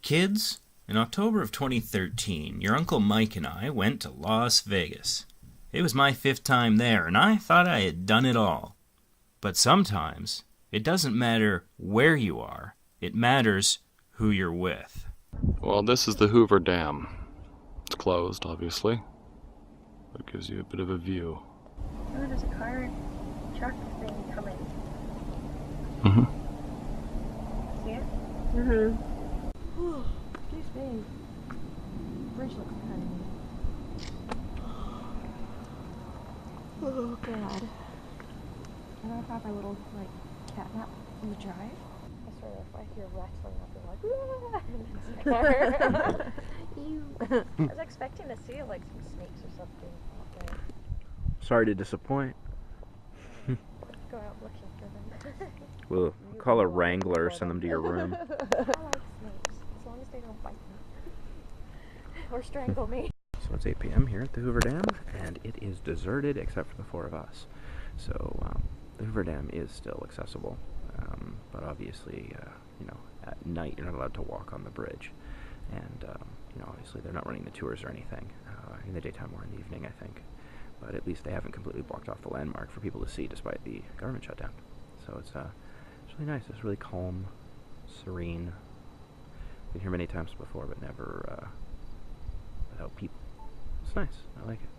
Kids, in October of 2013, your Uncle Mike and I went to Las Vegas. It was my 5th time there, and I thought I had done it all. But sometimes, it doesn't matter where you are, it matters who you're with. Well, this is the Hoover Dam. It's closed, obviously. It gives you a bit of a view. Oh, there's a car truck thing coming. Mm-hmm. See it? Mm-hmm. Excuse me. Bridge looks kind of neat. Oh, God. And I'll have our little, catnap in the drive. I sort of, I hear rattling up and like, Ew. I was expecting to see, some snakes or something out there. Sorry to disappoint. Go out looking for them. We'll call a wrangler, send them to your room. I like snakes, as long as they don't bite me. Or strangle me. So it's 8 p.m. here at the Hoover Dam, and it is deserted except for the 4 of us. So the Hoover Dam is still accessible, but obviously, at night you're not allowed to walk on the bridge. And, obviously they're not running the tours or anything, in the daytime or in the evening, I think. But at least they haven't completely blocked off the landmark for people to see despite the government shutdown. So it's really nice. It's really calm, serene. Been here many times before, but never without people. It's nice. I like it.